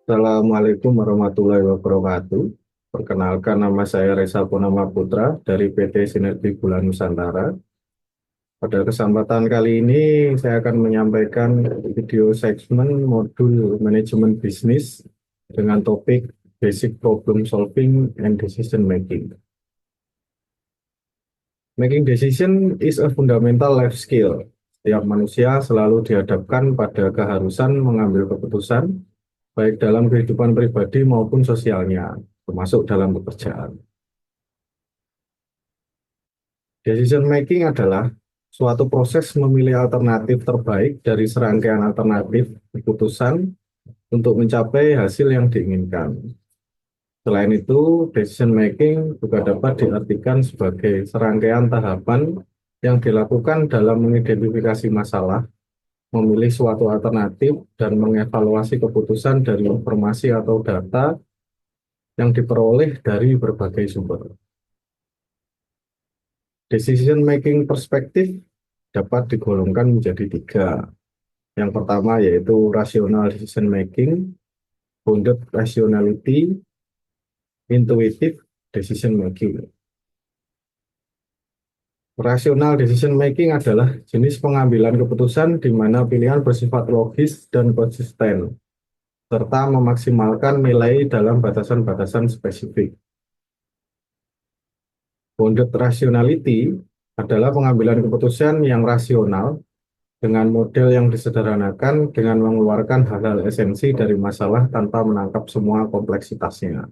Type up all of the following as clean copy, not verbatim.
Assalamualaikum warahmatullahi wabarakatuh. Perkenalkan, nama saya Reza Purnama Putra dari PT Sinergi Gula Nusantara. Pada kesempatan kali ini saya akan menyampaikan video segmen modul manajemen bisnis dengan topik Basic Problem Solving and Decision Making. Making decision is a fundamental life skill. Setiap manusia selalu dihadapkan pada keharusan mengambil keputusan baik dalam kehidupan pribadi maupun sosialnya, termasuk dalam pekerjaan. Decision making adalah suatu proses memilih alternatif terbaik dari serangkaian alternatif keputusan untuk mencapai hasil yang diinginkan. Selain itu, decision making juga dapat diartikan sebagai serangkaian tahapan yang dilakukan dalam mengidentifikasi masalah, memilih suatu alternatif, dan mengevaluasi keputusan dari informasi atau data yang diperoleh dari berbagai sumber. Decision making perspektif dapat digolongkan menjadi tiga. Yang pertama yaitu rational decision making, bounded rationality, intuitive decision making. Rational decision making adalah jenis pengambilan keputusan di mana pilihan bersifat logis dan konsisten, serta memaksimalkan nilai dalam batasan-batasan spesifik. Bounded rationality adalah pengambilan keputusan yang rasional dengan model yang disederhanakan dengan mengeluarkan hal-hal esensi dari masalah tanpa menangkap semua kompleksitasnya.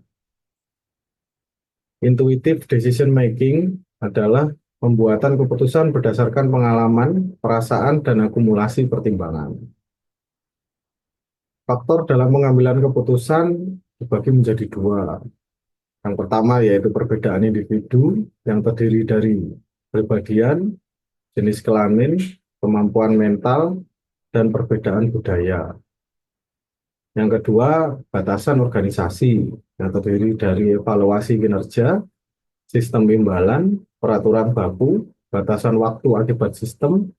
Intuitive decision making adalah pembuatan keputusan berdasarkan pengalaman, perasaan, dan akumulasi pertimbangan. Faktor dalam pengambilan keputusan dibagi menjadi dua. Yang pertama yaitu perbedaan individu yang terdiri dari kepribadian, jenis kelamin, kemampuan mental, dan perbedaan budaya. Yang kedua, batasan organisasi yang terdiri dari evaluasi kinerja, sistem imbalan, peraturan baku, batasan waktu akibat sistem,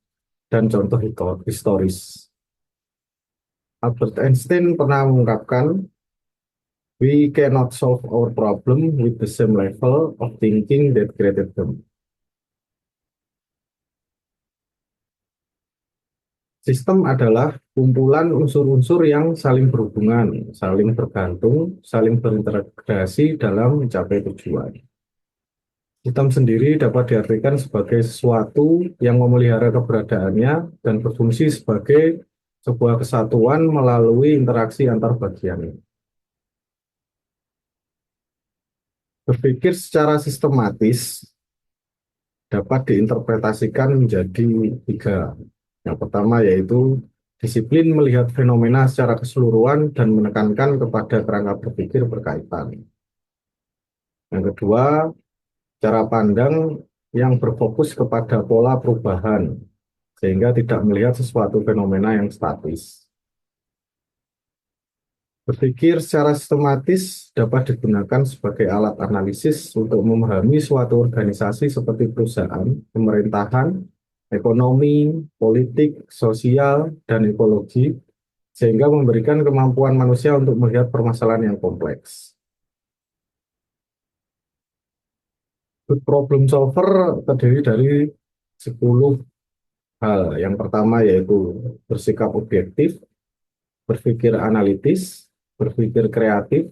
dan contoh historis. Albert Einstein pernah mengungkapkan, "We cannot solve our problem with the same level of thinking that created them." Sistem adalah kumpulan unsur-unsur yang saling berhubungan, saling bergantung, saling berintegrasi dalam mencapai tujuan. Sistem sendiri dapat diartikan sebagai sesuatu yang memelihara keberadaannya dan berfungsi sebagai sebuah kesatuan melalui interaksi antar bagiannya. Berpikir secara sistematis dapat diinterpretasikan menjadi tiga. Yang pertama yaitu disiplin melihat fenomena secara keseluruhan dan menekankan kepada kerangka berpikir berkaitan. Yang kedua, cara pandang yang berfokus kepada pola perubahan, sehingga tidak melihat sesuatu fenomena yang statis. Berpikir secara sistematis dapat digunakan sebagai alat analisis untuk memahami suatu organisasi seperti perusahaan, pemerintahan, ekonomi, politik, sosial, dan ekologi, sehingga memberikan kemampuan manusia untuk melihat permasalahan yang kompleks. Good problem solver terdiri dari 10 hal. Yang pertama yaitu bersikap objektif, berpikir analitis, berpikir kreatif,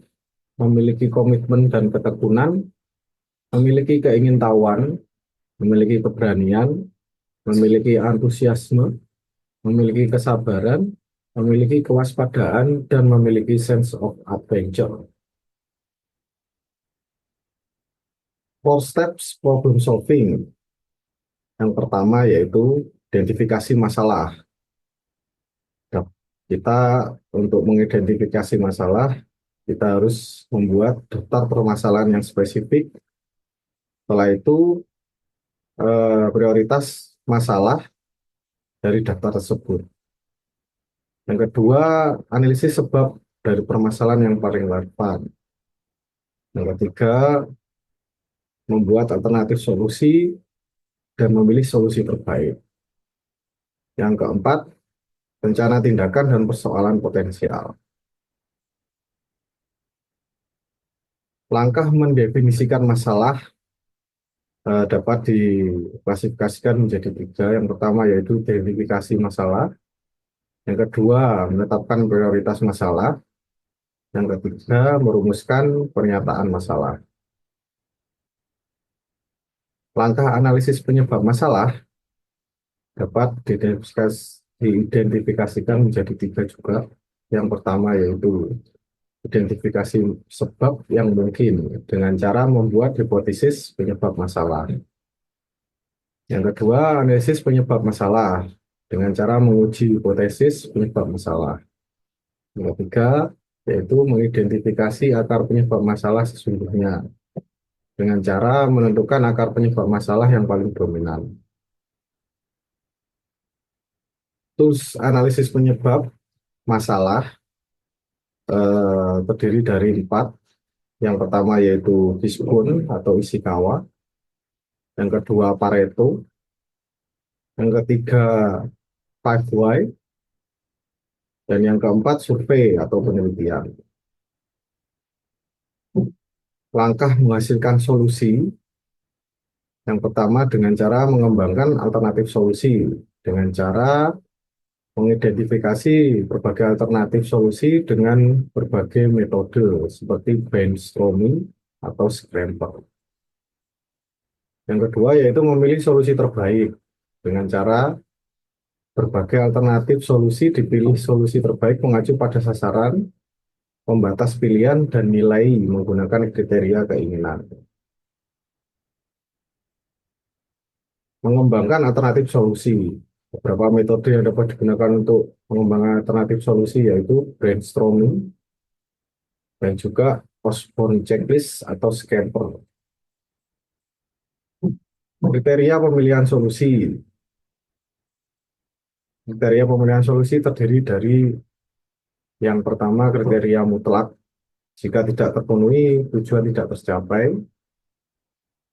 memiliki komitmen dan ketekunan, memiliki keingintahuan, memiliki keberanian, memiliki antusiasme, memiliki kesabaran, memiliki kewaspadaan, dan memiliki sense of adventure. Four steps problem solving. Yang pertama yaitu identifikasi masalah. Kita untuk mengidentifikasi masalah, kita harus membuat daftar permasalahan yang spesifik. Setelah itu, prioritas masalah dari daftar tersebut. Yang kedua, analisis sebab dari permasalahan yang paling relevan. Yang ketiga, membuat alternatif solusi dan memilih solusi terbaik. Yang keempat, rencana tindakan dan persoalan potensial. Langkah mendefinisikan masalah dapat diklasifikasikan menjadi tiga. Yang pertama yaitu identifikasi masalah, yang kedua menetapkan prioritas masalah, yang ketiga merumuskan pernyataan masalah. Langkah analisis penyebab masalah dapat diidentifikasikan menjadi tiga juga. Yang pertama yaitu identifikasi sebab yang mungkin dengan cara membuat hipotesis penyebab masalah. Yang kedua, analisis penyebab masalah dengan cara menguji hipotesis penyebab masalah. Yang ketiga, yaitu mengidentifikasi akar penyebab masalah sesungguhnya dengan cara menentukan akar penyebab masalah yang paling dominan. Tools analisis penyebab masalah terdiri dari empat. Yang pertama yaitu Fishbone atau Ishikawa. Yang kedua Pareto. Yang ketiga Five Why. Dan yang keempat survei atau penelitian. Langkah menghasilkan solusi. Yang pertama dengan cara mengembangkan alternatif solusi. Dengan cara mengidentifikasi berbagai alternatif solusi dengan berbagai metode seperti brainstorming atau scramble. Yang kedua yaitu memilih solusi terbaik dengan cara berbagai alternatif solusi dipilih solusi terbaik mengacu pada sasaran, pembatas pilihan, dan nilai menggunakan kriteria keinginan. Mengembangkan alternatif solusi. Beberapa metode yang dapat digunakan untuk mengembangkan alternatif solusi yaitu brainstorming dan juga Osborne checklist atau scamper. Kriteria pemilihan solusi. Kriteria pemilihan solusi terdiri dari yang pertama kriteria mutlak. Jika tidak terpenuhi, tujuan tidak tercapai.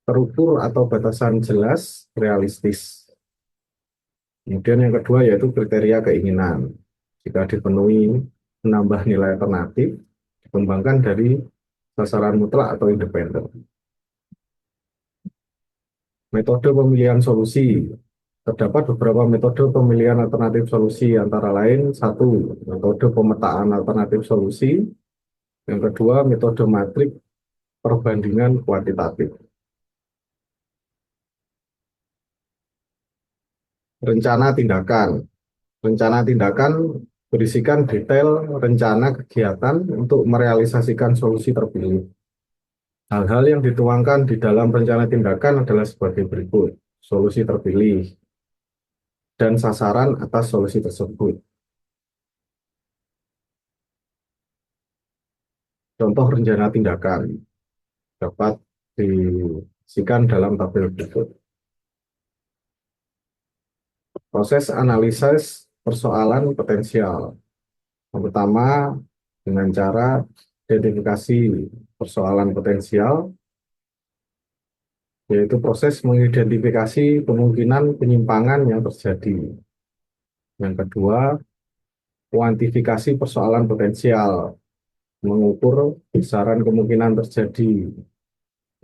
Terukur atau batasan jelas, realistis. Kemudian yang kedua yaitu kriteria keinginan. Jika dipenuhi, menambah nilai alternatif, dikembangkan dari sasaran mutlak atau independen. Metode pemilihan solusi. Terdapat beberapa metode pemilihan alternatif solusi, antara lain satu, metode pemetaan alternatif solusi. Yang kedua, metode matrik perbandingan kuantitatif. Rencana tindakan. Rencana tindakan berisikan detail rencana kegiatan untuk merealisasikan solusi terpilih. Hal-hal yang dituangkan di dalam rencana tindakan adalah sebagai berikut: solusi terpilih dan sasaran atas solusi tersebut. Contoh rencana tindakan dapat diisikan dalam tabel berikut. Proses analisis persoalan potensial. Yang pertama, dengan cara identifikasi persoalan potensial, yaitu proses mengidentifikasi kemungkinan penyimpangan yang terjadi. Yang kedua, kuantifikasi persoalan potensial, mengukur besaran kemungkinan terjadi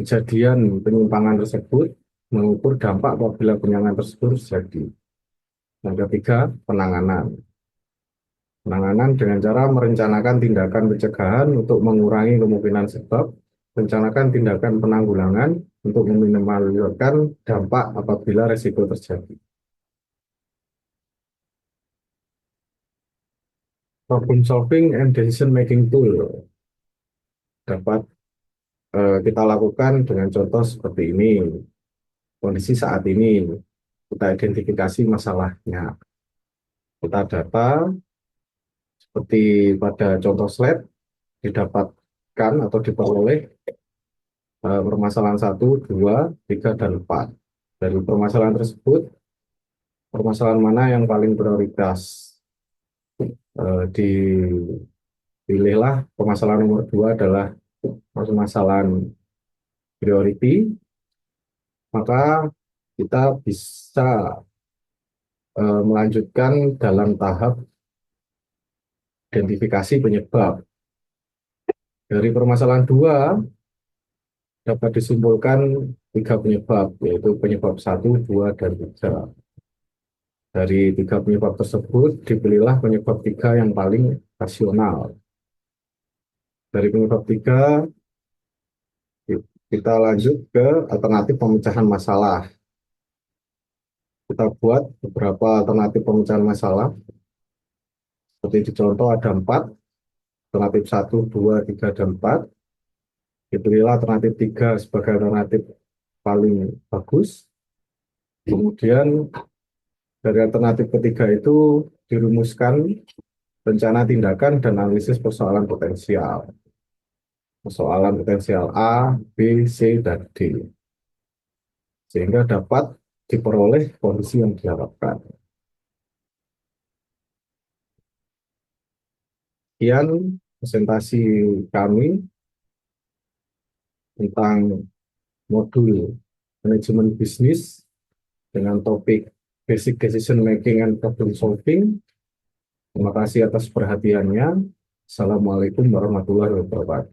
kejadian penyimpangan tersebut, mengukur dampak apabila penyimpangan tersebut terjadi. Yang ketiga, penanganan. Penanganan dengan cara merencanakan tindakan pencegahan untuk mengurangi kemungkinan sebab, rencanakan tindakan penanggulangan untuk meminimalkan dampak apabila risiko terjadi. Problem solving and decision making tool dapat kita lakukan dengan contoh seperti ini. Kondisi saat ini, kita identifikasi masalahnya. Kita data seperti pada contoh slide, didapatkan atau diperoleh permasalahan 1, 2, 3, dan 4. Dari permasalahan tersebut, permasalahan mana yang paling prioritas? Dipilihlah permasalahan nomor 2 adalah permasalahan priority, maka kita bisa melanjutkan dalam tahap identifikasi penyebab. Dari permasalahan 2, dapat disimpulkan tiga penyebab, yaitu penyebab satu, dua, dan tiga. Dari tiga penyebab tersebut, dipilihlah penyebab tiga yang paling rasional. Dari penyebab tiga, kita lanjut ke alternatif pemecahan masalah. Kita buat beberapa alternatif pemecahan masalah. Seperti di contoh ada empat, alternatif satu, dua, tiga, dan empat. Dipilihlah alternatif tiga sebagai alternatif paling bagus. Kemudian dari alternatif ketiga itu dirumuskan rencana tindakan dan analisis persoalan potensial. Persoalan potensial A, B, C, dan D. Sehingga dapat diperoleh kondisi yang diharapkan. Sekian presentasi kami tentang modul manajemen bisnis dengan topik Basic Decision Making and Problem Solving. Terima kasih atas perhatiannya. Assalamualaikum warahmatullahi wabarakatuh.